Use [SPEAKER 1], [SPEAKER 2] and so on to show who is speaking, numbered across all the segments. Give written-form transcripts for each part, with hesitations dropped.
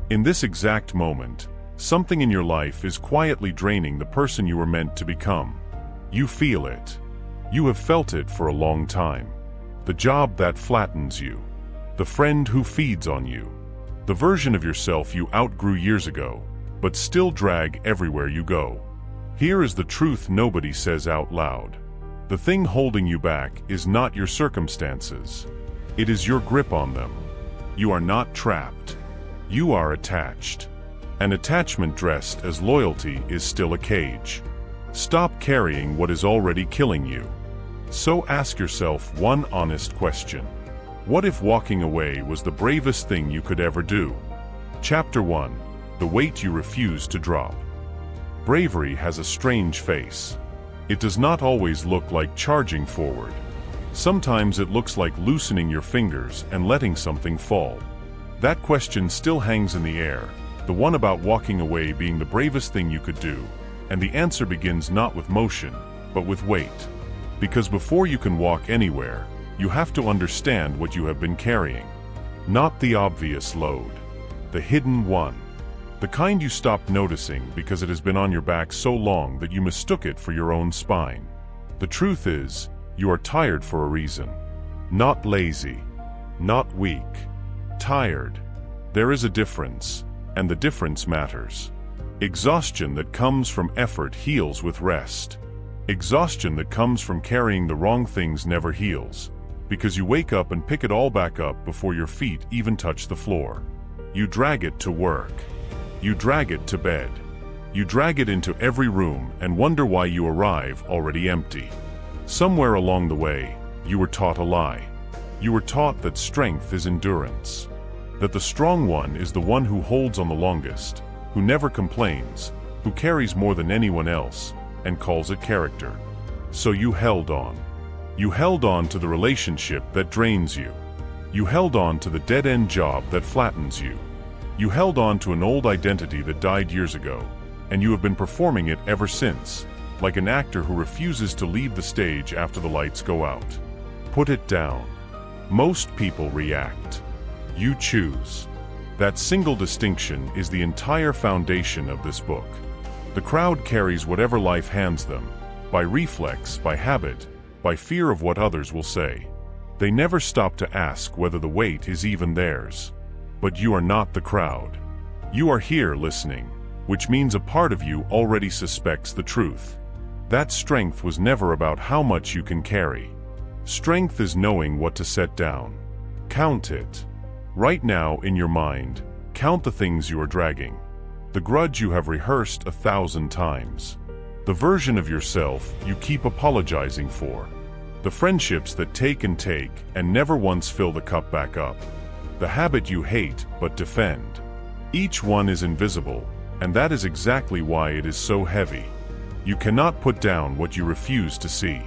[SPEAKER 1] In this exact moment, something in your life is quietly draining the person you were meant to become. You feel it. You have felt it for a long time. The job that flattens you. The friend who feeds on you. The version of yourself you outgrew years ago, but still drag everywhere you go. Here is the truth nobody says out loud. The thing holding you back is not your circumstances. It is your grip on them. You are not trapped. You are attached. An attachment dressed as loyalty is still a cage. Stop carrying what is already killing you. So ask yourself one honest question. What if walking away was the bravest thing you could ever do? Chapter 1. The weight you refuse to drop. Bravery has a strange face. It does not always look like charging forward. Sometimes it looks like loosening your fingers and letting something fall. That question still hangs in the air, the one about walking away being the bravest thing you could do, and the answer begins not with motion, but with weight. Because before you can walk anywhere, you have to understand what you have been carrying. Not the obvious load. The hidden one. The kind you stopped noticing because it has been on your back so long that you mistook it for your own spine. The truth is, you are tired for a reason. Not lazy. Not weak. Tired. There is a difference, and the difference matters. Exhaustion that comes from effort heals with rest. Exhaustion that comes from carrying the wrong things never heals, because you wake up and pick it all back up before your feet even touch the floor. You drag it to work. You drag it to bed. You drag it into every room and wonder why you arrive already empty. Somewhere along the way, you were taught a lie. You were taught that strength is endurance. That the strong one is the one who holds on the longest, who never complains, who carries more than anyone else, and calls it character. So you held on. You held on to the relationship that drains you. You held on to the dead-end job that flattens you. You held on to an old identity that died years ago, and you have been performing it ever since, like an actor who refuses to leave the stage after the lights go out. Put it down. Most people react. You choose. That single distinction is the entire foundation of this book. The crowd carries whatever life hands them, by reflex, by habit, by fear of what others will say. They never stop to ask whether the weight is even theirs. But you are not the crowd. You are here listening, which means a part of you already suspects the truth. That strength was never about how much you can carry. Strength is knowing what to set down. Count it. Right now, in your mind, count the things you are dragging. The grudge you have rehearsed 1,000 times. The version of yourself you keep apologizing for. The friendships that take and never once fill the cup back up. The habit you hate but defend. Each one is invisible, and that is exactly why it is so heavy. You cannot put down what you refuse to see.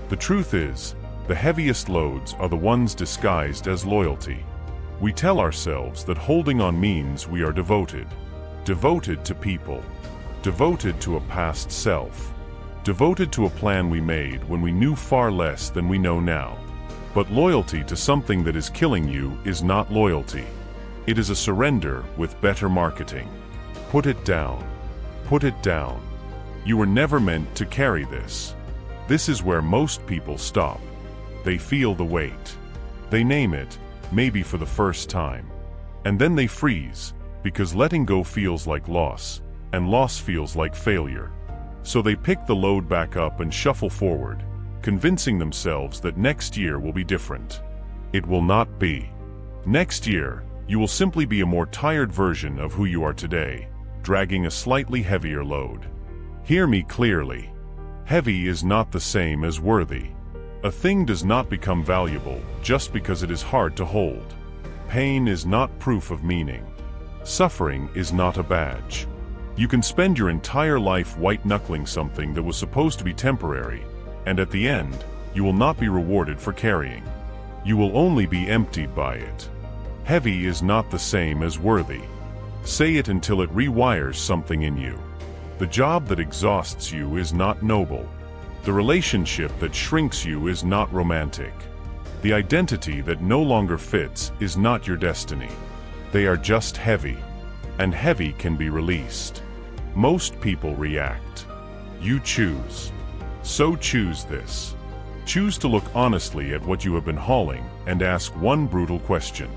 [SPEAKER 1] The truth is, the heaviest loads are the ones disguised as loyalty. We tell ourselves that holding on means we are devoted. Devoted to people. Devoted to a past self. Devoted to a plan we made when we knew far less than we know now. But loyalty to something that is killing you is not loyalty. It is a surrender with better marketing. Put it down. Put it down. You were never meant to carry this. This is where most people stop. They feel the weight. They name it, maybe for the first time. And then they freeze, because letting go feels like loss, and loss feels like failure. So they pick the load back up and shuffle forward, convincing themselves that next year will be different. It will not be. Next year, you will simply be a more tired version of who you are today, dragging a slightly heavier load. Hear me clearly. Heavy is not the same as worthy. A thing does not become valuable just because it is hard to hold. Pain is not proof of meaning. Suffering is not a badge. You can spend your entire life white-knuckling something that was supposed to be temporary, and at the end, you will not be rewarded for carrying. You will only be emptied by it. Heavy is not the same as worthy. Say it until it rewires something in you. The job that exhausts you is not noble. The relationship that shrinks you is not romantic. The identity that no longer fits is not your destiny. They are just heavy. and heavy can be released. Most people react. You choose. So choose this. Choose to look honestly at what you have been hauling and ask one brutal question.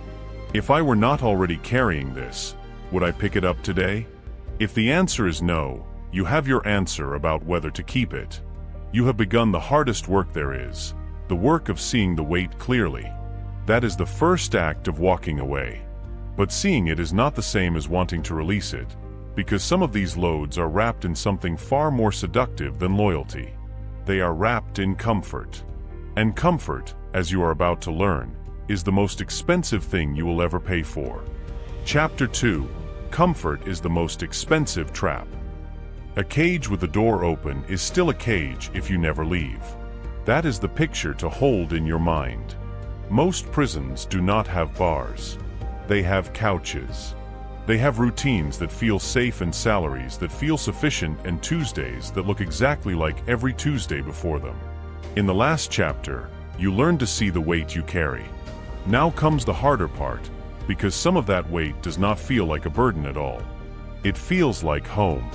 [SPEAKER 1] If I were not already carrying this, would I pick it up today? If the answer is no, you have your answer about whether to keep it. You have begun the hardest work there is, the work of seeing the weight clearly. That is the first act of walking away. But seeing it is not the same as wanting to release it, because some of these loads are wrapped in something far more seductive than loyalty. They are wrapped in comfort. And comfort, as you are about to learn, is the most expensive thing you will ever pay for. Chapter 2. Comfort is the most expensive trap. A cage with the door open is still a cage if you never leave. That is the picture to hold in your mind. Most prisons do not have bars. They have couches. They have routines that feel safe and salaries that feel sufficient and Tuesdays that look exactly like every Tuesday before them. In the last chapter, you learn to see the weight you carry. Now comes the harder part, because some of that weight does not feel like a burden at all. It feels like home.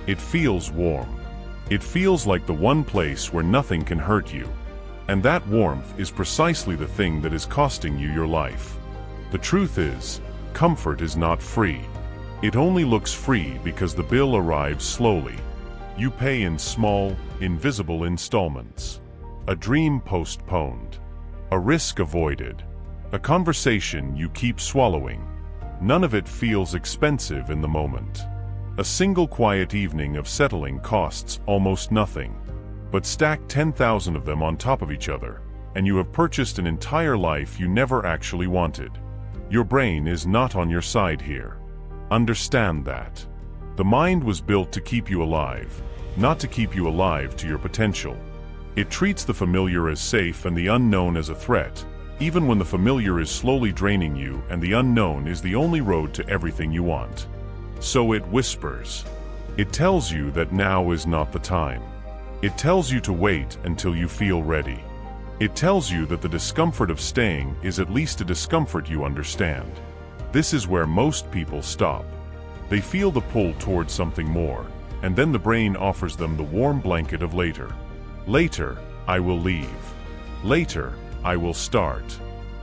[SPEAKER 1] It feels warm. It feels like the one place where nothing can hurt you. And that warmth is precisely the thing that is costing you your life. The truth is, comfort is not free. It only looks free because the bill arrives slowly. You pay in small, invisible installments. A dream postponed. A risk avoided. A conversation you keep swallowing. None of it feels expensive in the moment. A single quiet evening of settling costs almost nothing. But stack 10,000 of them on top of each other, and you have purchased an entire life you never actually wanted. Your brain is not on your side here. Understand that. The mind was built to keep you alive, not to keep you alive to your potential. It treats the familiar as safe and the unknown as a threat, even when the familiar is slowly draining you and the unknown is the only road to everything you want. So it whispers. It tells you that now is not the time. It tells you to wait until you feel ready. It tells you that the discomfort of staying is at least a discomfort you understand. This is where most people stop. They feel the pull towards something more, and then the brain offers them the warm blanket of later. Later, I will leave. Later, I will start.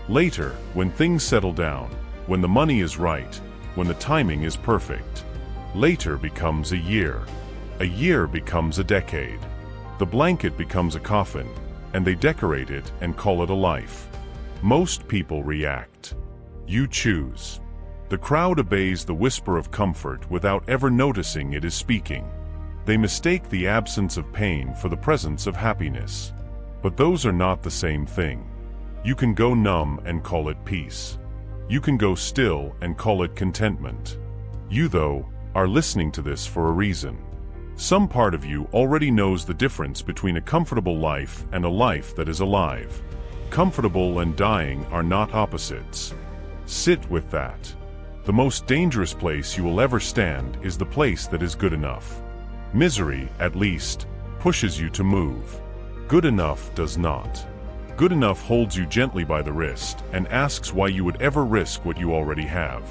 [SPEAKER 1] Later, when things settle down, when the money is right, when the timing is perfect. Later becomes a year. A year becomes a decade. The blanket becomes a coffin, and they decorate it and call it a life. Most people react. You choose. The crowd obeys the whisper of comfort without ever noticing it is speaking. They mistake the absence of pain for the presence of happiness. But those are not the same thing. You can go numb and call it peace. You can go still and call it contentment. You, though, are listening to this for a reason. Some part of you already knows the difference between a comfortable life and a life that is alive. Comfortable and dying are not opposites. Sit with that. The most dangerous place you will ever stand is the place that is good enough. Misery, at least, pushes you to move. Good enough does not. Good enough holds you gently by the wrist and asks why you would ever risk what you already have.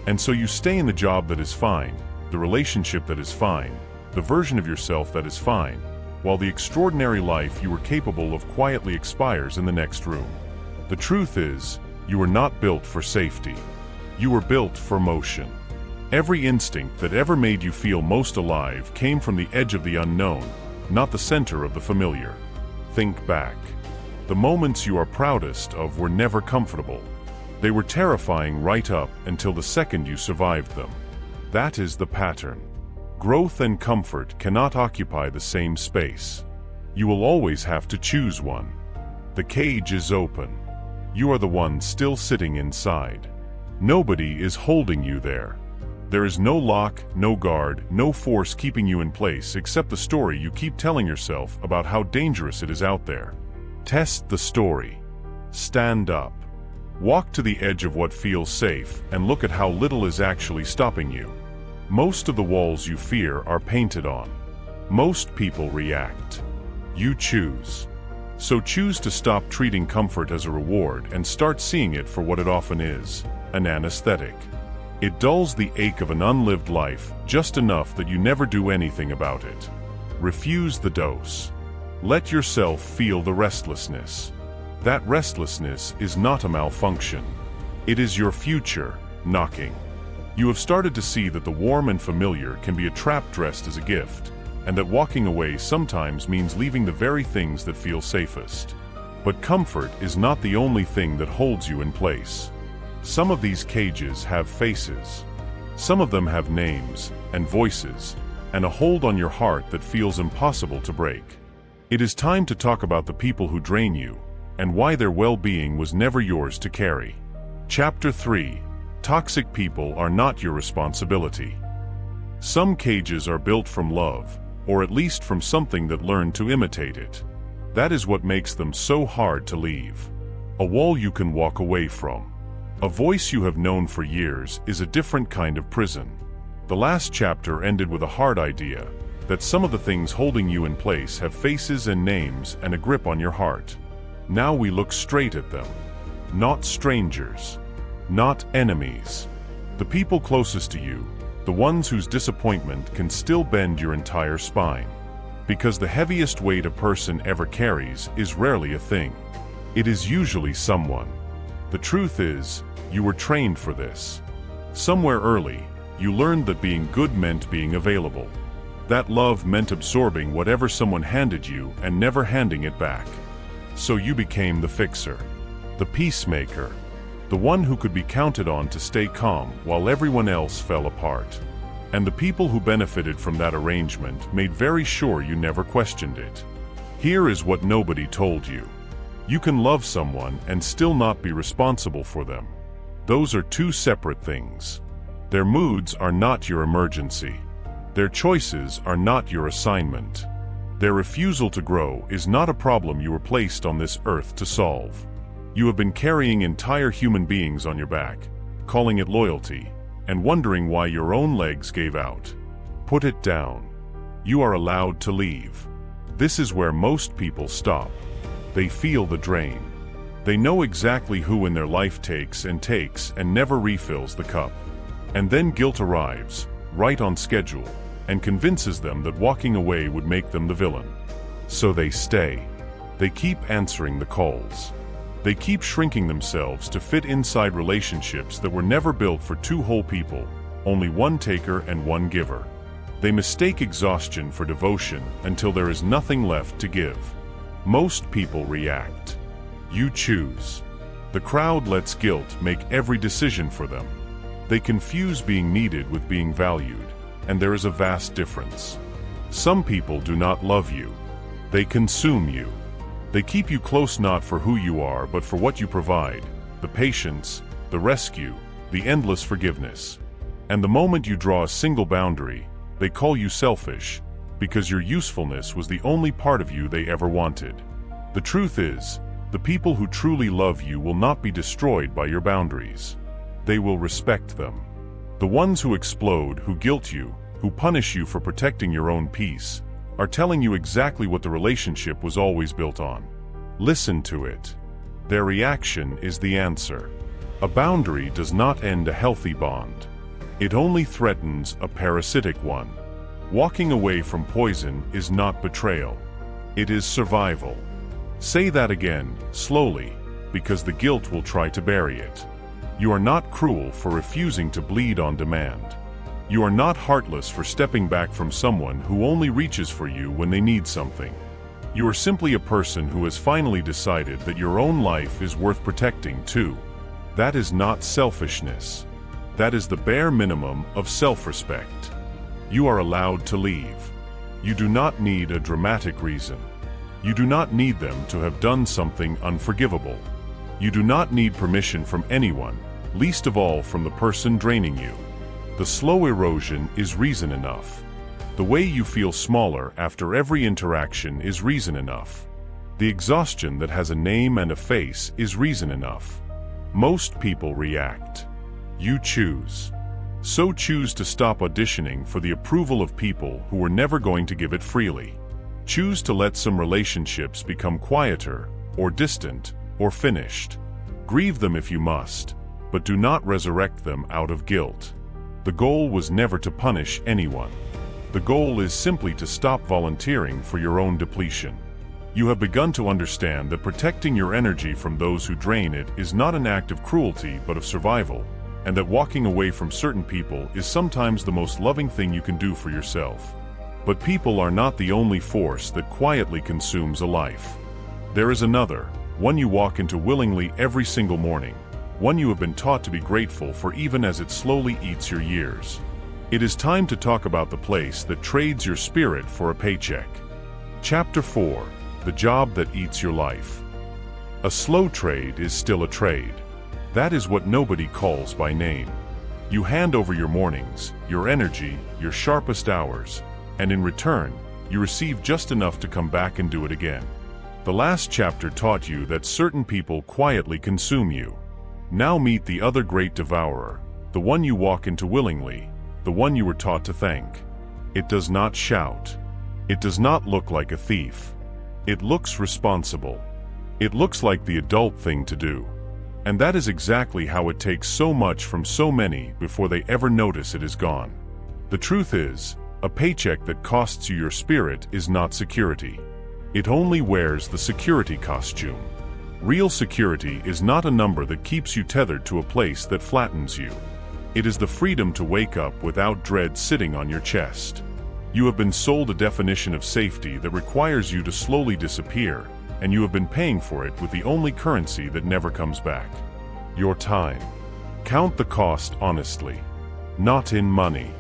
[SPEAKER 1] And so you stay in the job that is fine, the relationship that is fine, the version of yourself that is fine, while the extraordinary life you were capable of quietly expires in the next room. The truth is, you were not built for safety. You were built for motion. Every instinct that ever made you feel most alive came from the edge of the unknown, not the center of the familiar. Think back. The moments you are proudest of were never comfortable. They were terrifying right up until the second you survived them. That is the pattern. Growth and comfort cannot occupy the same space. You will always have to choose one. The cage is open. You are the one still sitting inside. Nobody is holding you there. There is no lock, no guard, no force keeping you in place except the story you keep telling yourself about how dangerous it is out there. Test the story. Stand up. Walk to the edge of what feels safe and look at how little is actually stopping you. Most of the walls you fear are painted on. Most people react. You choose. So choose to stop treating comfort as a reward and start seeing it for what it often is, an anesthetic. It dulls the ache of an unlived life just enough that you never do anything about it. Refuse the dose. Let yourself feel the restlessness. That restlessness is not a malfunction. It is your future knocking. You have started to see that the warm and familiar can be a trap dressed as a gift, and that walking away sometimes means leaving the very things that feel safest. But comfort is not the only thing that holds you in place. Some of these cages have faces. Some of them have names and voices, and a hold on your heart that feels impossible to break. It is time to talk about the people who drain you, and why their well-being was never yours to carry. Chapter 3. Toxic people are not your responsibility. Some cages are built from love, or at least from something that learned to imitate it. That is what makes them so hard to leave. A wall you can walk away from. A voice you have known for years is a different kind of prison. The last chapter ended with a hard idea, that some of the things holding you in place have faces and names and a grip on your heart. Now we look straight at them. Not strangers. Not enemies. The people closest to you, the ones whose disappointment can still bend your entire spine. Because the heaviest weight a person ever carries is rarely a thing. It is usually someone. The truth is, you were trained for this. Somewhere early, you learned that being good meant being available. That love meant absorbing whatever someone handed you and never handing it back. So you became the fixer, the peacemaker, the one who could be counted on to stay calm while everyone else fell apart. And the people who benefited from that arrangement made very sure you never questioned it. Here is what nobody told you. You can love someone and still not be responsible for them. Those are two separate things. Their moods are not your emergency. Their choices are not your assignment. Their refusal to grow is not a problem you were placed on this earth to solve. You have been carrying entire human beings on your back, calling it loyalty, and wondering why your own legs gave out. Put it down. You are allowed to leave. This is where most people stop. They feel the drain. They know exactly who in their life takes and never refills the cup. And then guilt arrives, right on schedule, and convinces them that walking away would make them the villain. So they stay. They keep answering the calls. They keep shrinking themselves to fit inside relationships that were never built for two whole people, only one taker and one giver. They mistake exhaustion for devotion until there is nothing left to give. Most people react. You choose. The crowd lets guilt make every decision for them. They confuse being needed with being valued, and there is a vast difference. Some people do not love you. They consume you. They keep you close not for who you are but for what you provide, the patience, the rescue, the endless forgiveness. And the moment you draw a single boundary, they call you selfish, because your usefulness was the only part of you they ever wanted. The truth is, the people who truly love you will not be destroyed by your boundaries. They will respect them. The ones who explode, who guilt you, who punish you for protecting your own peace, are telling you exactly what the relationship was always built on. Listen to it. Their reaction is the answer. A boundary does not end a healthy bond. It only threatens a parasitic one. Walking away from poison is not betrayal. It is survival. Say that again, slowly, because the guilt will try to bury it. You are not cruel for refusing to bleed on demand. You are not heartless for stepping back from someone who only reaches for you when they need something. You are simply a person who has finally decided that your own life is worth protecting too. That is not selfishness. That is the bare minimum of self-respect. You are allowed to leave. You do not need a dramatic reason. You do not need them to have done something unforgivable. You do not need permission from anyone, least of all from the person draining you. The slow erosion is reason enough. The way you feel smaller after every interaction is reason enough. The exhaustion that has a name and a face is reason enough. Most people react. You choose. So choose to stop auditioning for the approval of people who were never going to give it freely. Choose to let some relationships become quieter, or distant, or finished. Grieve them if you must, but do not resurrect them out of guilt. The goal was never to punish anyone. The goal is simply to stop volunteering for your own depletion. You have begun to understand that protecting your energy from those who drain it is not an act of cruelty but of survival, and that walking away from certain people is sometimes the most loving thing you can do for yourself. But people are not the only force that quietly consumes a life. There is another, one you walk into willingly every single morning, one you have been taught to be grateful for even as it slowly eats your years. It is time to talk about the place that trades your spirit for a paycheck. Chapter 4. The job that eats your life. A slow trade is still a trade. That is what nobody calls by name. You hand over your mornings, your energy, your sharpest hours, and in return, you receive just enough to come back and do it again. The last chapter taught you that certain people quietly consume you. Now meet the other great devourer, the one you walk into willingly, the one you were taught to thank. It does not shout. It does not look like a thief. It looks responsible. It looks like the adult thing to do. And that is exactly how it takes so much from so many before they ever notice it is gone. The truth is, a paycheck that costs you your spirit is not security. It only wears the security costume. Real security is not a number that keeps you tethered to a place that flattens you. It is the freedom to wake up without dread sitting on your chest. You have been sold a definition of safety that requires you to slowly disappear, and you have been paying for it with the only currency that never comes back: your time. Count the cost honestly. Not in money.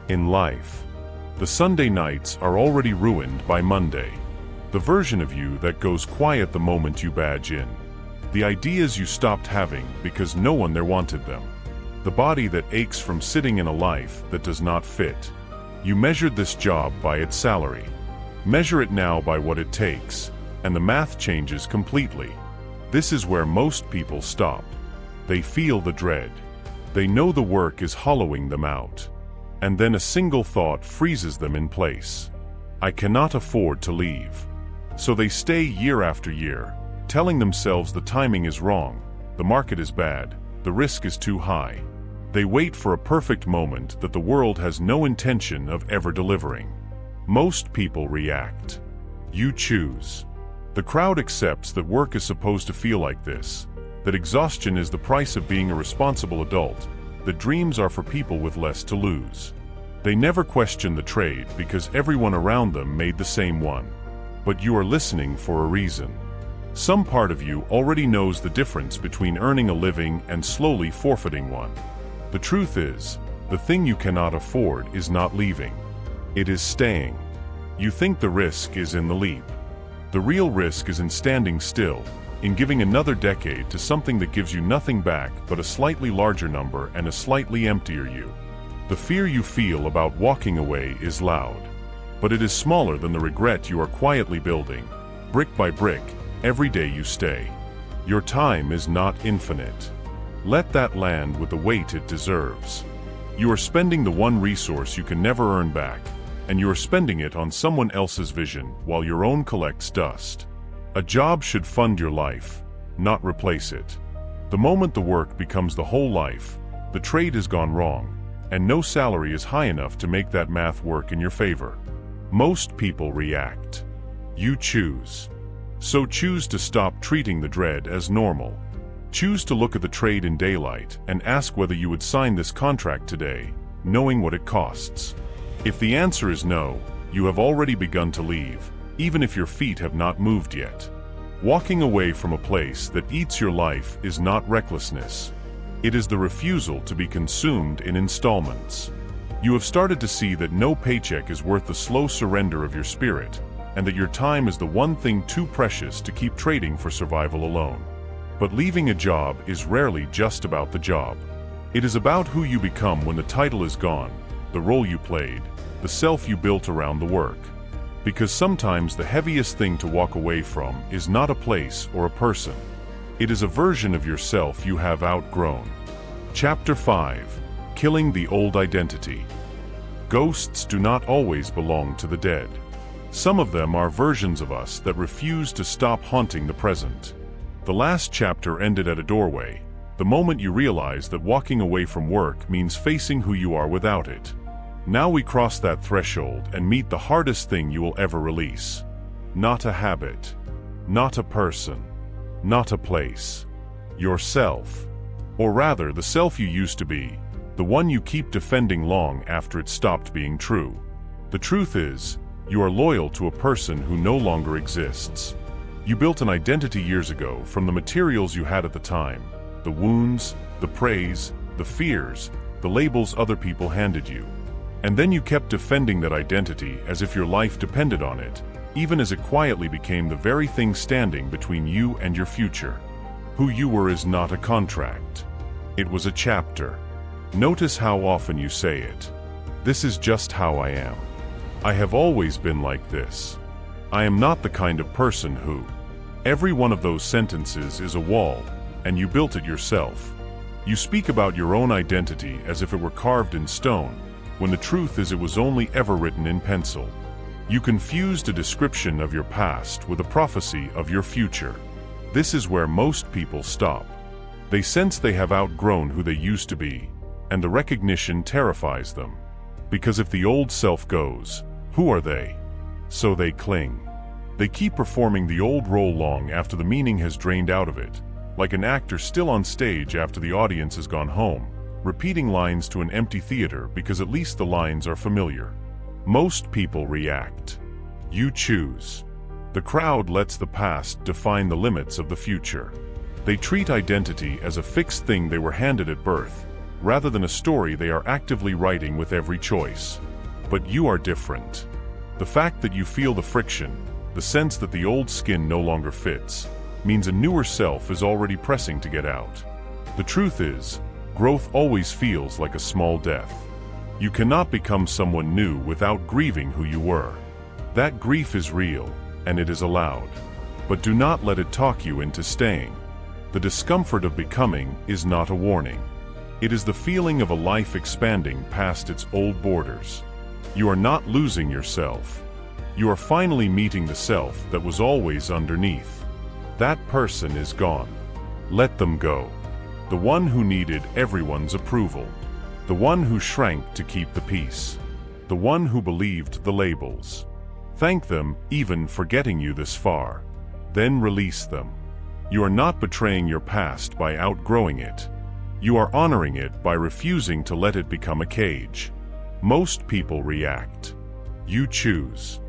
[SPEAKER 1] In life. The Sunday nights are already ruined by Monday. The version of you that goes quiet the moment you badge in. The ideas you stopped having because no one there wanted them. The body that aches from sitting in a life that does not fit. You measured this job by its salary. Measure it now by what it takes, and the math changes completely. This is where most people stop. They feel the dread. They know the work is hollowing them out. And then a single thought freezes them in place. I cannot afford to leave. So they stay year after year, telling themselves the timing is wrong, the market is bad, the risk is too high. They wait for a perfect moment that the world has no intention of ever delivering. Most people react. You choose. The crowd accepts that work is supposed to feel like this, that exhaustion is the price of being a responsible adult, that dreams are for people with less to lose. They never question the trade because everyone around them made the same one. But you are listening for a reason. Some part of you already knows the difference between earning a living and slowly forfeiting one. The truth is, the thing you cannot afford is not leaving. It is staying. You think the risk is in the leap. The real risk is in standing still, in giving another decade to something that gives you nothing back but a slightly larger number and a slightly emptier you. The fear you feel about walking away is loud. But it is smaller than the regret you are quietly building, brick by brick, every day you stay. Your time is not infinite. Let that land with the weight it deserves. You are spending the one resource you can never earn back, and you are spending it on someone else's vision while your own collects dust. A job should fund your life, not replace it. The moment the work becomes the whole life, the trade has gone wrong, and no salary is high enough to make that math work in your favor. Most people react. You choose. So choose to stop treating the dread as normal. Choose to look at the trade in daylight and ask whether you would sign this contract today, knowing what it costs. If the answer is no, you have already begun to leave, even if your feet have not moved yet. Walking away from a place that eats your life is not recklessness. It is the refusal to be consumed in installments. You have started to see that no paycheck is worth the slow surrender of your spirit, and that your time is the one thing too precious to keep trading for survival alone. But leaving a job is rarely just about the job. It is about who you become when the title is gone, the role you played, the self you built around the work. Because sometimes the heaviest thing to walk away from is not a place or a person. It is a version of yourself you have outgrown. Chapter 5. Killing the Old Identity. Ghosts do not always belong to the dead. Some of them are versions of us that refuse to stop haunting the present. The last chapter ended at a doorway, The moment you realize that walking away from work means facing who you are without it. Now we cross that threshold and meet the hardest thing you will ever release. Not a habit. Not a person. Not a place. Yourself. Or rather, the self you used to be, the one you keep defending long after it stopped being true. The truth is, you are loyal to a person who no longer exists. You built an identity years ago from the materials you had at the time, the wounds, the praise, the fears, the labels other people handed you. And then you kept defending that identity as if your life depended on it, even as it quietly became the very thing standing between you and your future. Who you were is not a contract. It was a chapter. Notice how often you say it. This is just how I am. I have always been like this. I am not the kind of person who. Every one of those sentences is a wall, and you built it yourself. You speak about your own identity as if it were carved in stone, when the truth is it was only ever written in pencil. You confused a description of your past with a prophecy of your future. This is where most people stop. They sense they have outgrown who they used to be, and the recognition terrifies them. Because if the old self goes, who are they? So they cling. They keep performing the old role long after the meaning has drained out of it, like an actor still on stage after the audience has gone home, repeating lines to an empty theater because at least the lines are familiar. Most people react. You choose. The crowd lets the past define the limits of the future. They treat identity as a fixed thing they were handed at birth, rather than a story they are actively writing with every choice. But you are different. The fact that you feel the friction, the sense that the old skin no longer fits, means a newer self is already pressing to get out. The truth is, growth always feels like a small death. You cannot become someone new without grieving who you were. That grief is real, and it is allowed. But do not let it talk you into staying. The discomfort of becoming is not a warning. It is the feeling of a life expanding past its old borders. You are not losing yourself. You are finally meeting the self that was always underneath. That person is gone. Let them go. The one who needed everyone's approval. The one who shrank to keep the peace. The one who believed the labels. Thank them even for getting you this far. Then release them. You are not betraying your past by outgrowing it. You are honoring it by refusing to let it become a cage. Most people react. You choose.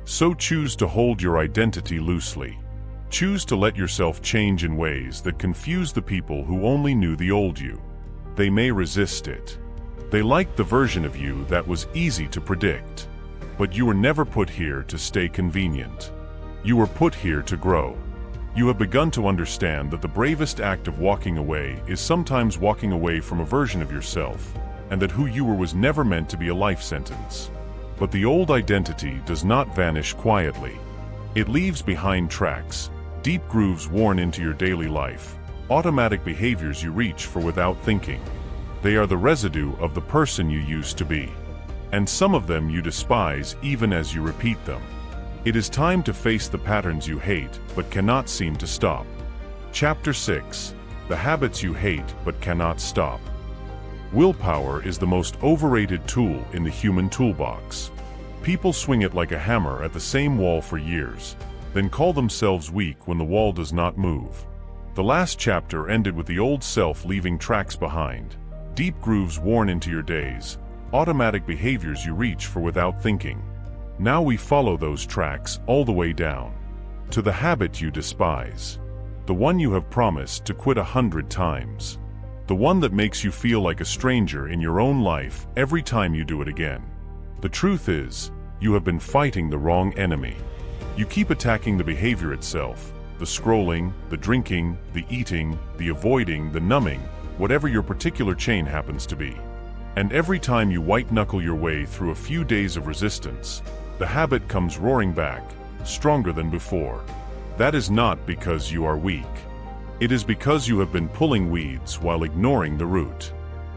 [SPEAKER 1] So choose to hold your identity loosely. Choose to let yourself change in ways that confuse the people who only knew the old you. They may resist it. They liked the version of you that was easy to predict. But you were never put here to stay convenient. You were put here to grow. You have begun to understand that the bravest act of walking away is sometimes walking away from a version of yourself, and that who you were was never meant to be a life sentence. But the old identity does not vanish quietly. It leaves behind tracks, deep grooves worn into your daily life, automatic behaviors you reach for without thinking. They are the residue of the person you used to be. And some of them you despise even as you repeat them. It is time to face the patterns you hate but cannot seem to stop. Chapter 6. The habits you hate but cannot stop. Willpower is the most overrated tool in the human toolbox. People swing it like a hammer at the same wall for years, then call themselves weak when the wall does not move. The last chapter ended with the old self leaving tracks behind, deep grooves worn into your days, automatic behaviors you reach for without thinking. Now we follow those tracks all the way down to the habit you despise, the one you have promised to quit 100 times, the one that makes you feel like a stranger in your own life every time you do it again. The truth is, you have been fighting the wrong enemy. You keep attacking the behavior itself, the scrolling, the drinking, the eating, the avoiding, the numbing, whatever your particular chain happens to be. And every time you white-knuckle your way through a few days of resistance, the habit comes roaring back, stronger than before. That is not because you are weak. It is because you have been pulling weeds while ignoring the root.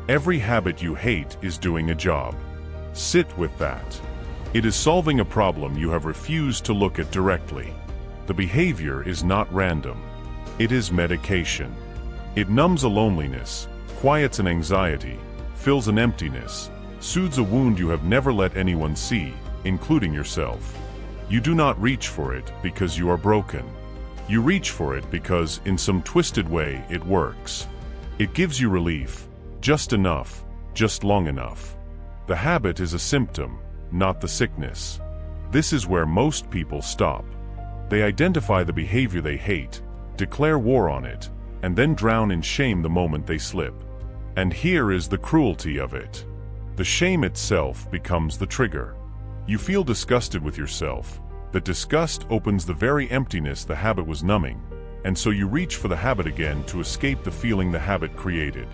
[SPEAKER 1] Every habit you hate is doing a job. Sit with that. It is solving a problem you have refused to look at directly. The behavior is not random. It is medication. It numbs a loneliness, quiets an anxiety, fills an emptiness, soothes a wound you have never let anyone see, including yourself. You do not reach for it because you are broken. You reach for it because, in some twisted way, it works. It gives you relief, just enough, just long enough. The habit is a symptom, not the sickness. This is where most people stop. They identify the behavior they hate, declare war on it, and then drown in shame the moment they slip. And here is the cruelty of it. The shame itself becomes the trigger. You feel disgusted with yourself. That disgust opens the very emptiness the habit was numbing, and so you reach for the habit again to escape the feeling the habit created.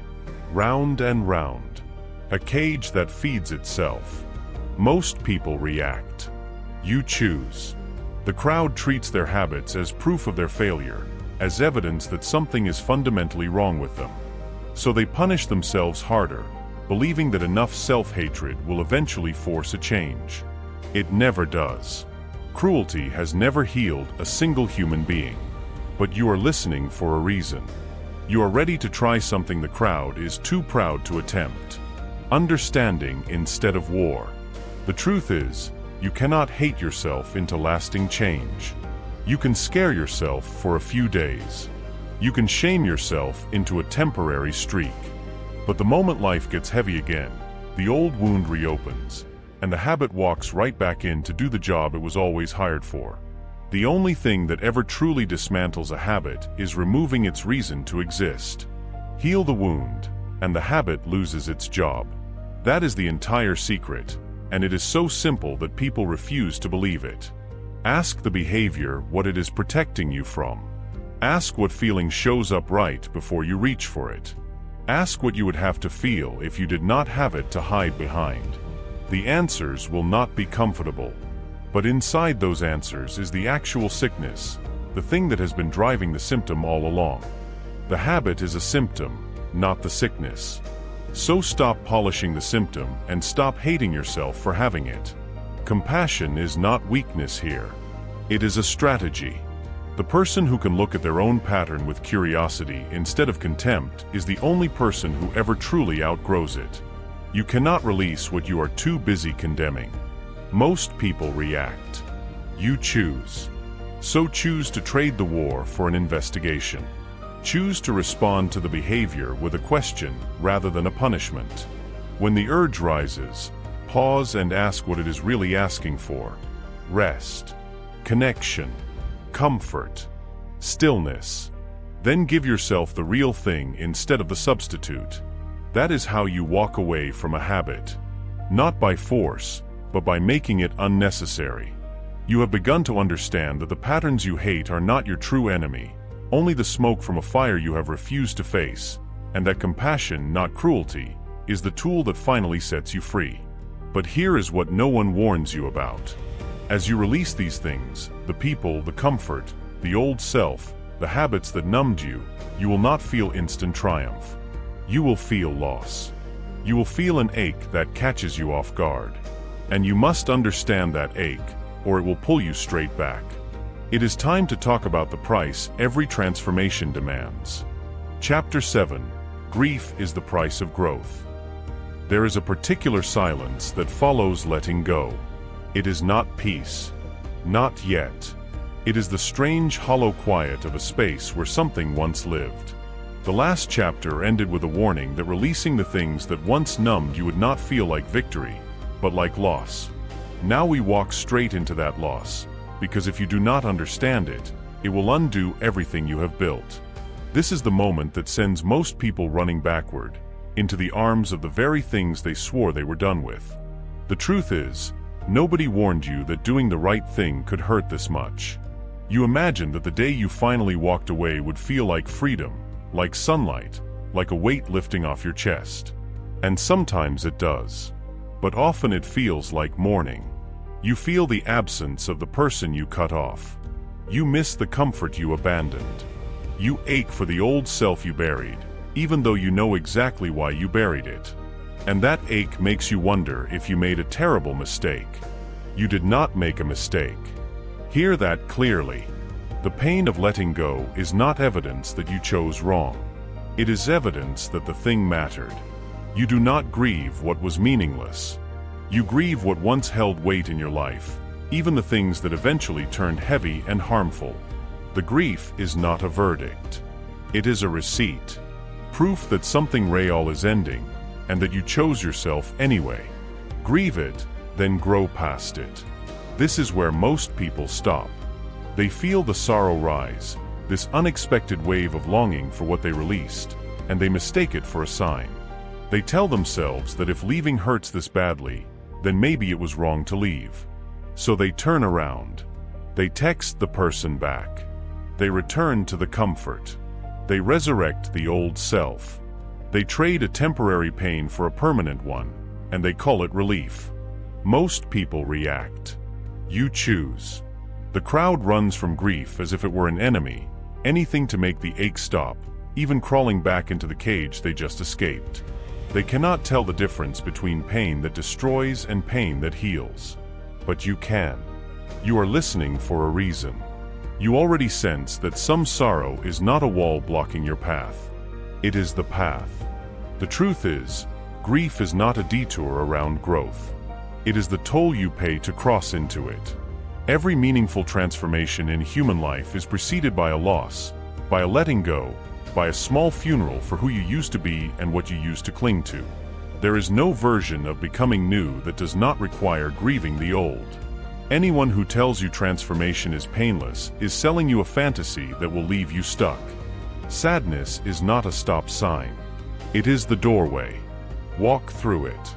[SPEAKER 1] Round and round. A cage that feeds itself. Most people react. You choose. The crowd treats their habits as proof of their failure, as evidence that something is fundamentally wrong with them. So they punish themselves harder, believing that enough self-hatred will eventually force a change. It never does. Cruelty has never healed a single human being. But you are listening for a reason. You are ready to try something the crowd is too proud to attempt. Understanding instead of war. The truth is, you cannot hate yourself into lasting change. You can scare yourself for a few days. You can shame yourself into a temporary streak. But the moment life gets heavy again, the old wound reopens, and the habit walks right back in to do the job it was always hired for. The only thing that ever truly dismantles a habit is removing its reason to exist. Heal the wound, and the habit loses its job. That is the entire secret, and it is so simple that people refuse to believe it. Ask the behavior what it is protecting you from. Ask what feeling shows up right before you reach for it. Ask what you would have to feel if you did not have it to hide behind. The answers will not be comfortable. But inside those answers is the actual sickness, the thing that has been driving the symptom all along. The habit is a symptom, not the sickness. So stop polishing the symptom and stop hating yourself for having it. Compassion is not weakness here. It is a strategy. The person who can look at their own pattern with curiosity instead of contempt is the only person who ever truly outgrows it. You cannot release what you are too busy condemning. Most people react. You choose. So choose to trade the war for an investigation. Choose to respond to the behavior with a question rather than a punishment. When the urge rises, pause and ask what it is really asking for. Rest, connection, comfort, stillness. Then give yourself the real thing instead of the substitute. That is how you walk away from a habit. Not by force, but by making it unnecessary. You have begun to understand that the patterns you hate are not your true enemy, only the smoke from a fire you have refused to face, and that compassion, not cruelty, is the tool that finally sets you free. But here is what no one warns you about. As you release these things, the people, the comfort, the old self, the habits that numbed you, you will not feel instant triumph. You will feel loss. You will feel an ache that catches you off guard. And you must understand that ache, or it will pull you straight back. It is time to talk about the price every transformation demands. Chapter 7. Grief is the price of growth. There is a particular silence that follows letting go. It is not peace. Not yet. It is the strange, hollow quiet of a space where something once lived. The last chapter ended with a warning that releasing the things that once numbed you would not feel like victory, but like loss. Now we walk straight into that loss, because if you do not understand it, it will undo everything you have built. This is the moment that sends most people running backward, into the arms of the very things they swore they were done with. The truth is, nobody warned you that doing the right thing could hurt this much. You imagined that the day you finally walked away would feel like freedom, like sunlight, like a weight lifting off your chest. And sometimes it does. But often it feels like mourning. You feel the absence of the person you cut off. You miss the comfort you abandoned. You ache for the old self you buried, even though you know exactly why you buried it. And that ache makes you wonder if you made a terrible mistake. You did not make a mistake. Hear that clearly. The pain of letting go is not evidence that you chose wrong. It is evidence that the thing mattered. You do not grieve what was meaningless. You grieve what once held weight in your life, even the things that eventually turned heavy and harmful. The grief is not a verdict. It is a receipt. Proof that something real is ending, and that you chose yourself anyway. Grieve it, then grow past it. This is where most people stop. They feel the sorrow rise, this unexpected wave of longing for what they released, and they mistake it for a sign. They tell themselves that if leaving hurts this badly, then maybe it was wrong to leave. So they turn around. They text the person back. They return to the comfort. They resurrect the old self. They trade a temporary pain for a permanent one, and they call it relief. Most people react. You choose. The crowd runs from grief as if it were an enemy, anything to make the ache stop, even crawling back into the cage they just escaped. They cannot tell the difference between pain that destroys and pain that heals. But you can. You are listening for a reason. You already sense that some sorrow is not a wall blocking your path. It is the path. The truth is, grief is not a detour around growth. It is the toll you pay to cross into it. Every meaningful transformation in human life is preceded by a loss, by a letting go, by a small funeral for who you used to be and what you used to cling to. There is no version of becoming new that does not require grieving the old. Anyone who tells you transformation is painless is selling you a fantasy that will leave you stuck. Sadness is not a stop sign. It is the doorway. Walk through it.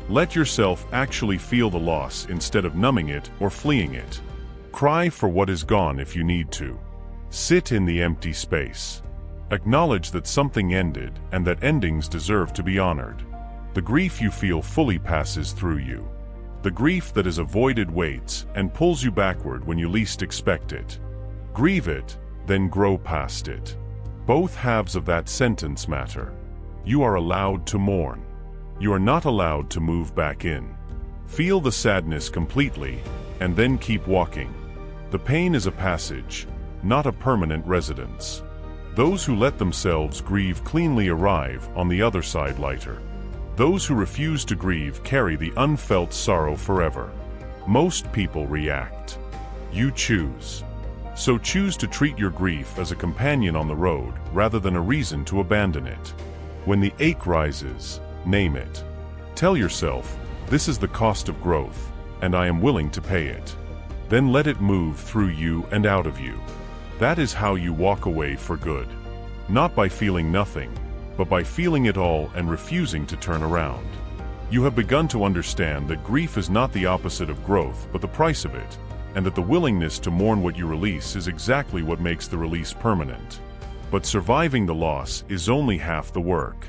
[SPEAKER 1] Let yourself actually feel the loss instead of numbing it or fleeing it. Cry for what is gone if you need to. Sit in the empty space. Acknowledge that something ended and that endings deserve to be honored. The grief you feel fully passes through you. The grief that is avoided waits and pulls you backward when you least expect it. Grieve it, then grow past it. Both halves of that sentence matter. You are allowed to mourn. You are not allowed to move back in. Feel the sadness completely, and then keep walking. The pain is a passage, not a permanent residence. Those who let themselves grieve cleanly arrive on the other side lighter. Those who refuse to grieve carry the unfelt sorrow forever. Most people react. You choose. So choose to treat your grief as a companion on the road rather than a reason to abandon it. When the ache rises, name it. Tell yourself, this is the cost of growth, and I am willing to pay it. Then let it move through you and out of you. That is how you walk away for good. Not by feeling nothing, but by feeling it all and refusing to turn around. You have begun to understand that grief is not the opposite of growth, but the price of it, and that the willingness to mourn what you release is exactly what makes the release permanent. But surviving the loss is only half the work.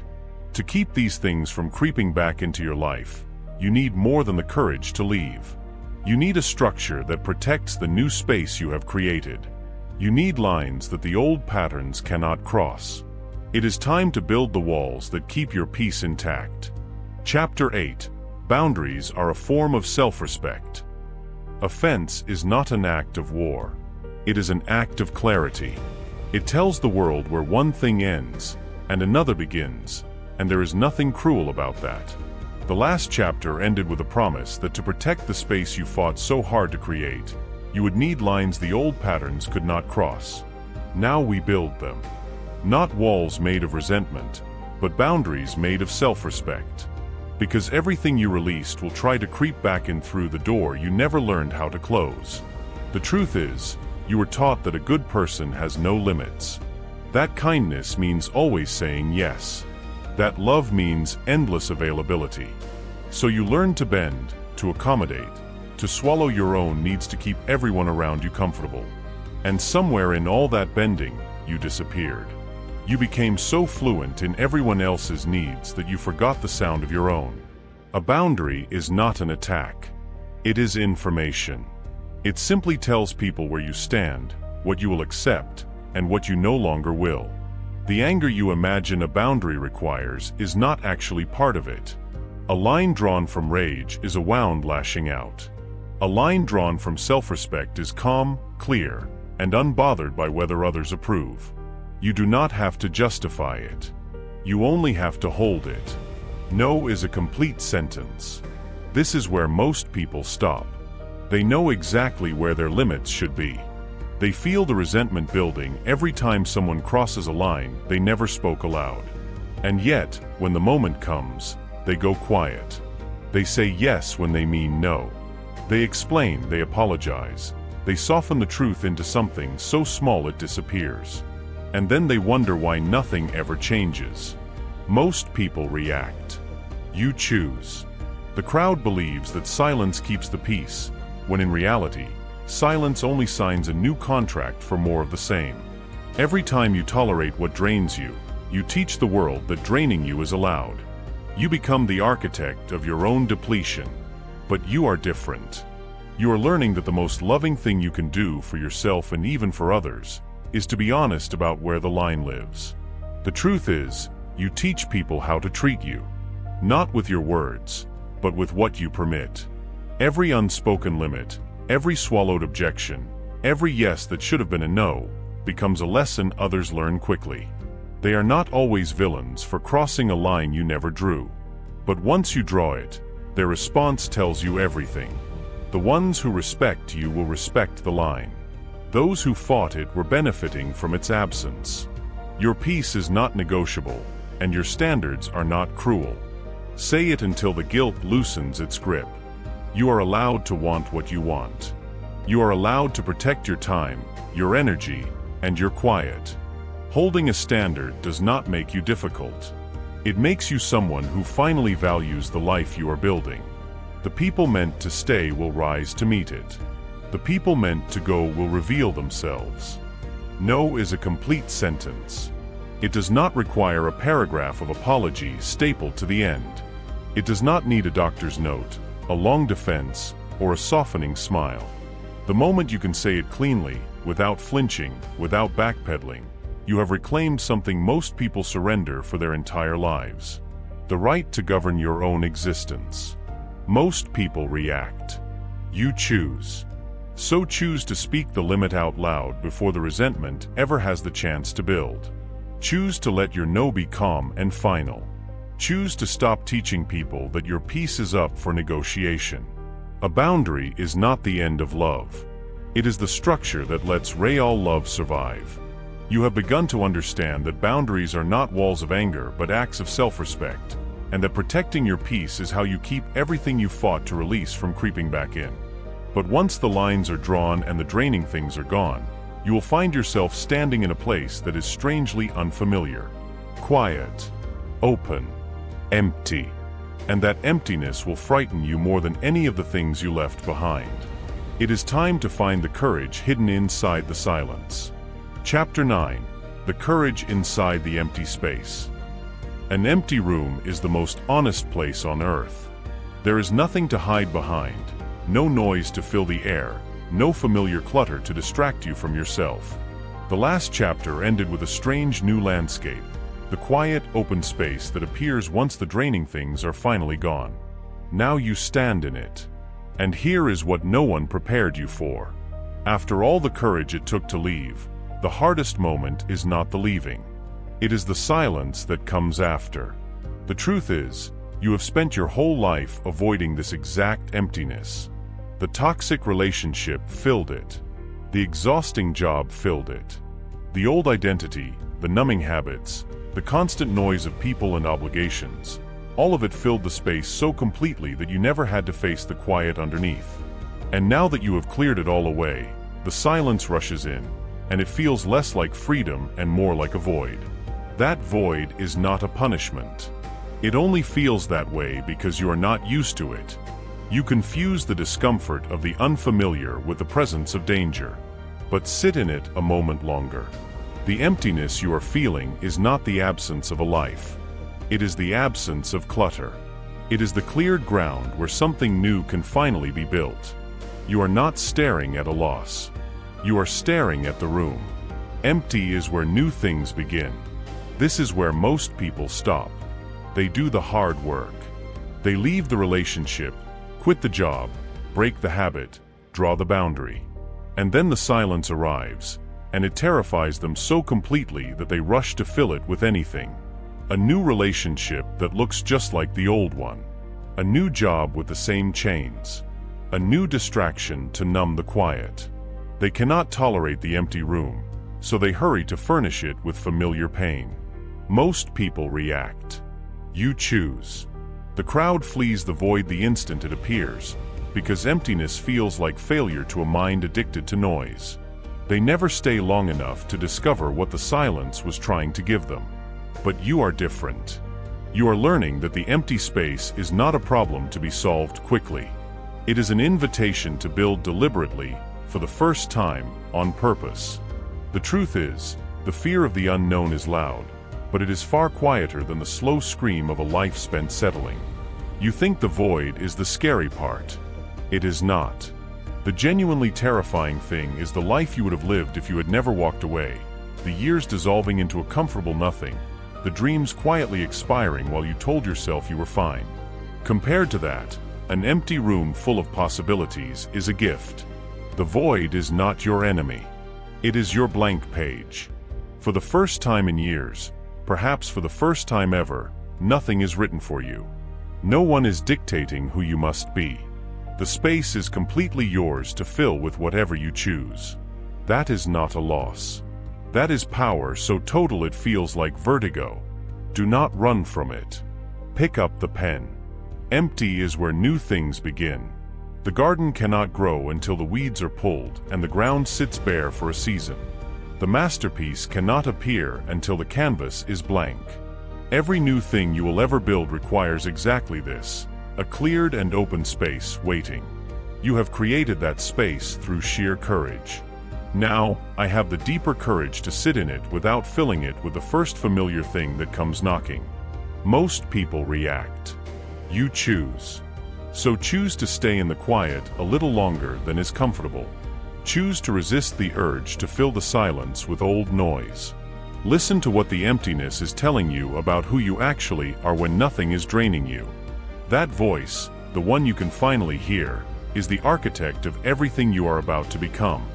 [SPEAKER 1] To keep these things from creeping back into your life, you need more than the courage to leave. You need a structure that protects the new space you have created. You need lines that the old patterns cannot cross. It is time to build the walls that keep your peace intact. Chapter 8. Boundaries are a form of self-respect. A fence is not an act of war. It is an act of clarity. It tells the world where one thing ends and another begins, and there is nothing cruel about that. The last chapter ended with a promise that to protect the space you fought so hard to create, you would need lines the old patterns could not cross. Now we build them. Not walls made of resentment, but boundaries made of self-respect. Because everything you released will try to creep back in through the door you never learned how to close. The truth is, you were taught that a good person has no limits. That kindness means always saying yes. That love means endless availability. So you learn to bend, to accommodate, to swallow your own needs to keep everyone around you comfortable. And somewhere in all that bending, you disappeared. You became so fluent in everyone else's needs that you forgot the sound of your own. A boundary is not an attack. It is information. It simply tells people where you stand, what you will accept, and what you no longer will. The anger you imagine a boundary requires is not actually part of it. A line drawn from rage is a wound lashing out. A line drawn from self-respect is calm, clear, and unbothered by whether others approve. You do not have to justify it. You only have to hold it. No is a complete sentence. This is where most people stop. They know exactly where their limits should be. They feel the resentment building every time someone crosses a line they never spoke aloud. And yet, when the moment comes, they go quiet. They say yes when they mean no. They explain, they apologize. They soften the truth into something so small it disappears. And then they wonder why nothing ever changes. Most people react. You choose. The crowd believes that silence keeps the peace, when in reality, silence only signs a new contract for more of the same. Every time you tolerate what drains you, you teach the world that draining you is allowed. You become the architect of your own depletion. But you are different. You are learning that the most loving thing you can do for yourself and even for others is to be honest about where the line lives. The truth is, you teach people how to treat you. Not with your words, but with what you permit. Every unspoken limit, every swallowed objection, every yes that should have been a no, becomes a lesson others learn quickly. They are not always villains for crossing a line you never drew. But once you draw it, their response tells you everything. The ones who respect you will respect the line. Those who fought it were benefiting from its absence. Your peace is not negotiable, and your standards are not cruel. Say it until the guilt loosens its grip. You are allowed to want what you want. You are allowed to protect your time, your energy, and your quiet. Holding a standard does not make you difficult. It makes you someone who finally values the life you are building. The people meant to stay will rise to meet it. The people meant to go will reveal themselves. No is a complete sentence. It does not require a paragraph of apology stapled to the end. It does not need a doctor's note, a long defense, or a softening smile. The moment you can say it cleanly, without flinching, without backpedaling, you have reclaimed something most people surrender for their entire lives: the right to govern your own existence. Most people react. You choose. So choose to speak the limit out loud before the resentment ever has the chance to build. Choose to let your no be calm and final. Choose to stop teaching people that your peace is up for negotiation. A boundary is not the end of love. It is the structure that lets real love survive. You have begun to understand that boundaries are not walls of anger but acts of self-respect, and that protecting your peace is how you keep everything you fought to release from creeping back in. But once the lines are drawn and the draining things are gone, you will find yourself standing in a place that is strangely unfamiliar. Quiet, open, empty. And that emptiness will frighten you more than any of the things you left behind. It is time to find the courage hidden inside the silence. Chapter 9. The courage inside the empty space. An empty room is the most honest place on earth. There is nothing to hide behind, no noise to fill the air, no familiar clutter to distract you from yourself. The last chapter ended with a strange new landscape, the quiet, open space that appears once the draining things are finally gone. Now you stand in it. And here is what no one prepared you for. After all the courage it took to leave, the hardest moment is not the leaving. It is the silence that comes after. The truth is, you have spent your whole life avoiding this exact emptiness. The toxic relationship filled it. The exhausting job filled it. The old identity, the numbing habits, the constant noise of people and obligations, all of it filled the space so completely that you never had to face the quiet underneath. And now that you have cleared it all away, the silence rushes in, and it feels less like freedom and more like a void. That void is not a punishment. It only feels that way because you are not used to it. You confuse the discomfort of the unfamiliar with the presence of danger. But sit in it a moment longer. The emptiness you are feeling is not the absence of a life. It is the absence of clutter. It is the cleared ground where something new can finally be built. You are not staring at a loss. You are staring at the room. Empty is where new things begin. This is where most people stop. They do the hard work. They leave the relationship, quit the job, break the habit, draw the boundary. And then the silence arrives, and it terrifies them so completely that they rush to fill it with anything. A new relationship that looks just like the old one. A new job with the same chains. A new distraction to numb the quiet. They cannot tolerate the empty room, so they hurry to furnish it with familiar pain. Most people react. You choose. The crowd flees the void the instant it appears, because emptiness feels like failure to a mind addicted to noise. They never stay long enough to discover what the silence was trying to give them. But you are different. You are learning that the empty space is not a problem to be solved quickly. It is an invitation to build deliberately, for the first time, on purpose. The truth is, the fear of the unknown is loud, but it is far quieter than the slow scream of a life spent settling. You think the void is the scary part. It is not. The genuinely terrifying thing is the life you would have lived if you had never walked away, the years dissolving into a comfortable nothing, the dreams quietly expiring while you told yourself you were fine. Compared to that, an empty room full of possibilities is a gift. The void is not your enemy. It is your blank page. For the first time in years, perhaps for the first time ever, nothing is written for you. No one is dictating who you must be. The space is completely yours to fill with whatever you choose. That is not a loss. That is power so total it feels like vertigo. Do not run from it. Pick up the pen. Empty is where new things begin. The garden cannot grow until the weeds are pulled and the ground sits bare for a season. The masterpiece cannot appear until the canvas is blank. Every new thing you will ever build requires exactly this, a cleared and open space waiting. You have created that space through sheer courage. Now, I have the deeper courage to sit in it without filling it with the first familiar thing that comes knocking. Most people react. You choose. So choose to stay in the quiet a little longer than is comfortable. Choose to resist the urge to fill the silence with old noise. Listen to what the emptiness is telling you about who you actually are when nothing is draining you. That voice, the one you can finally hear, is the architect of everything you are about to become.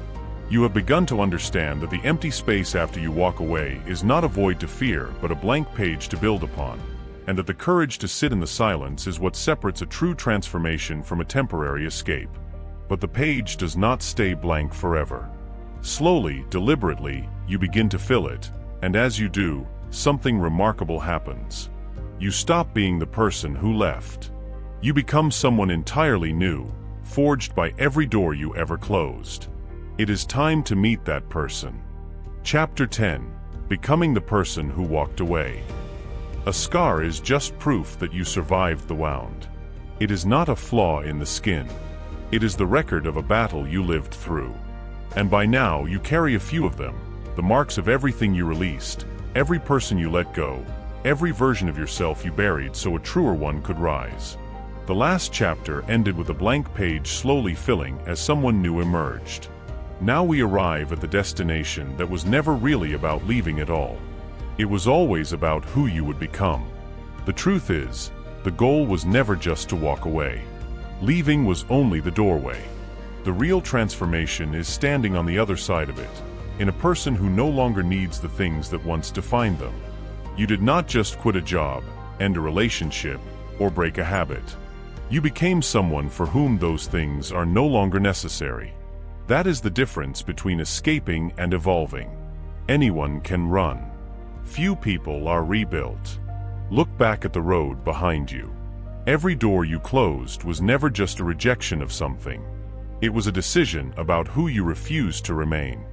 [SPEAKER 1] You have begun to understand that the empty space after you walk away is not a void to fear but a blank page to build upon, and that the courage to sit in the silence is what separates a true transformation from a temporary escape. But the page does not stay blank forever. Slowly, deliberately, you begin to fill it, and as you do, something remarkable happens. You stop being the person who left. You become someone entirely new, forged by every door you ever closed. It is time to meet that person. Chapter 10. Becoming the person who walked away. A scar is just proof that you survived the wound. It is not a flaw in the skin. It is the record of a battle you lived through. And by now you carry a few of them, the marks of everything you released, every person you let go, every version of yourself you buried so a truer one could rise. The last chapter ended with a blank page slowly filling as someone new emerged. Now we arrive at the destination that was never really about leaving at all. It was always about who you would become. The truth is, the goal was never just to walk away. Leaving was only the doorway. The real transformation is standing on the other side of it, in a person who no longer needs the things that once defined them. You did not just quit a job, end a relationship, or break a habit. You became someone for whom those things are no longer necessary. That is the difference between escaping and evolving. Anyone can run. Few people are rebuilt. Look back at the road behind you. Every door you closed was never just a rejection of something. It was a decision about who you refused to remain.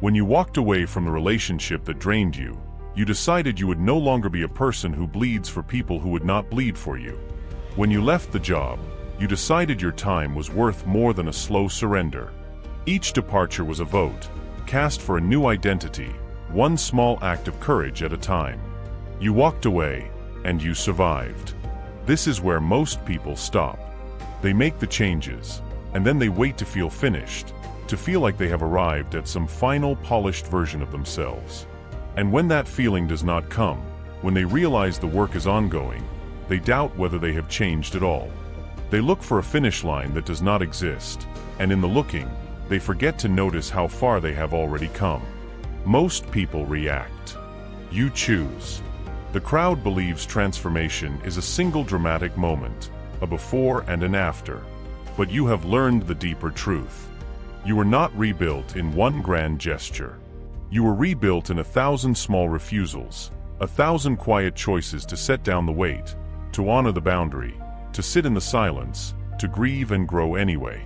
[SPEAKER 1] When you walked away from the relationship that drained you, you decided you would no longer be a person who bleeds for people who would not bleed for you. When you left the job, you decided your time was worth more than a slow surrender. Each departure was a vote, cast for a new identity, one small act of courage at a time. You walked away, and you survived. This is where most people stop. They make the changes, and then they wait to feel finished, to feel like they have arrived at some final polished version of themselves. And when that feeling does not come, when they realize the work is ongoing, they doubt whether they have changed at all. They look for a finish line that does not exist, and in the looking, they forget to notice how far they have already come. Most people react. You choose. The The crowd believes transformation is a single dramatic moment, a before and an after. But you have learned the deeper truth. You were not rebuilt in one grand gesture. You were rebuilt in 1,000 small refusals, 1,000 quiet choices to set down the weight, to honor the boundary, to sit in the silence, to grieve and grow anyway.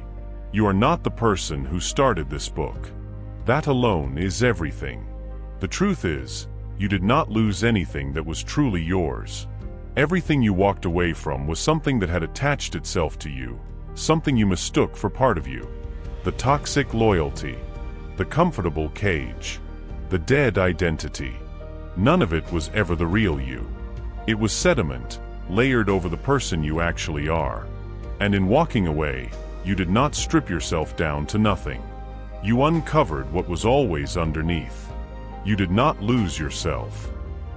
[SPEAKER 1] You are not the person who started this book. That alone is everything. The truth is, you did not lose anything that was truly yours. Everything you walked away from was something that had attached itself to you, something you mistook for part of you. The toxic loyalty, the comfortable cage, the dead identity. None of it was ever the real you. It was sediment, layered over the person you actually are. And in walking away, you did not strip yourself down to nothing. You uncovered what was always underneath. You did not lose yourself.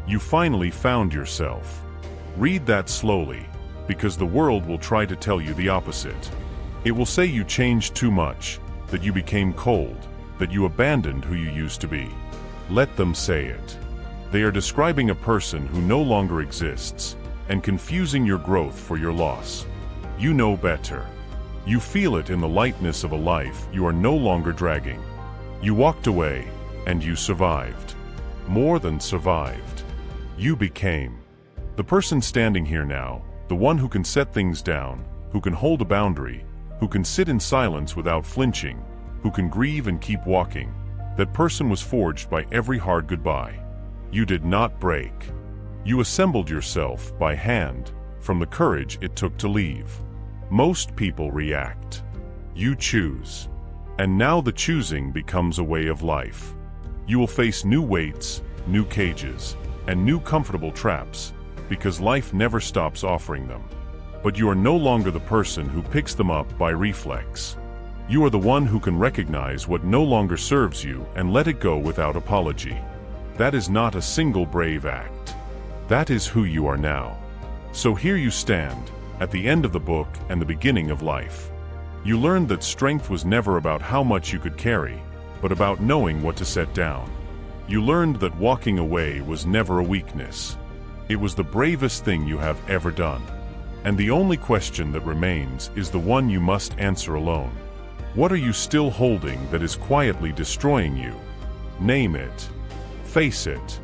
[SPEAKER 1] You finally found yourself. Read that slowly, because the world will try to tell you the opposite. It will say you changed too much, that you became cold, that you abandoned who you used to be. Let them say it. They are describing a person who no longer exists, and confusing your growth for your loss. You know better. You feel it in the lightness of a life you are no longer dragging. You walked away, and you survived. More than survived. You became. The person standing here now, the one who can set things down, who can hold a boundary, who can sit in silence without flinching, who can grieve and keep walking, that person was forged by every hard goodbye. You did not break. You assembled yourself by hand, from the courage it took to leave. Most people react. You choose. And now the choosing becomes a way of life. You will face new weights, new cages, and new comfortable traps, because life never stops offering them. But you are no longer the person who picks them up by reflex. You are the one who can recognize what no longer serves you and let it go without apology. That is not a single brave act. That is who you are now. So here you stand, at the end of the book and the beginning of life. You learned that strength was never about how much you could carry, but about knowing what to set down. You learned that walking away was never a weakness. It was the bravest thing you have ever done. And the only question that remains is the one you must answer alone. What are you still holding that is quietly destroying you? Name it. Face it.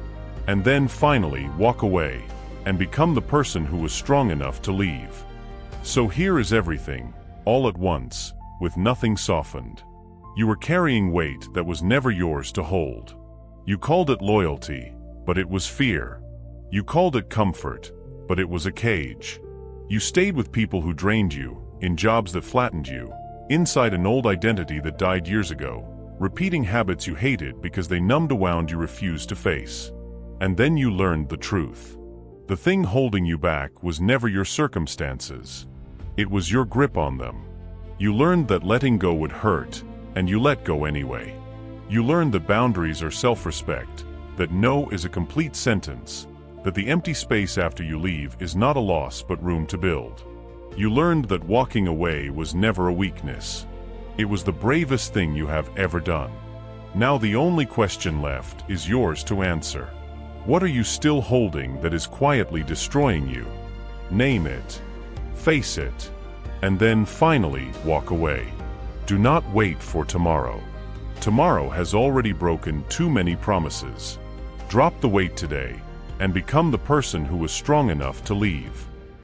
[SPEAKER 1] And then finally walk away, and become the person who was strong enough to leave. So here is everything, all at once, with nothing softened. You were carrying weight that was never yours to hold. You called it loyalty, but it was fear. You called it comfort, but it was a cage. You stayed with people who drained you, in jobs that flattened you, inside an old identity that died years ago, repeating habits you hated because they numbed a wound you refused to face. And then you learned the truth. The thing holding you back was never your circumstances. It was your grip on them. You learned that letting go would hurt, and you let go anyway. You learned that boundaries are self-respect, that no is a complete sentence, that the empty space after you leave is not a loss but room to build. You learned that walking away was never a weakness. It was the bravest thing you have ever done. Now the only question left is yours to answer. What are you still holding that is quietly destroying you? Name it. Face it. And then finally walk away. Do not wait for tomorrow. Tomorrow has already broken too many promises. Drop the weight today, and become the person who was strong enough to leave.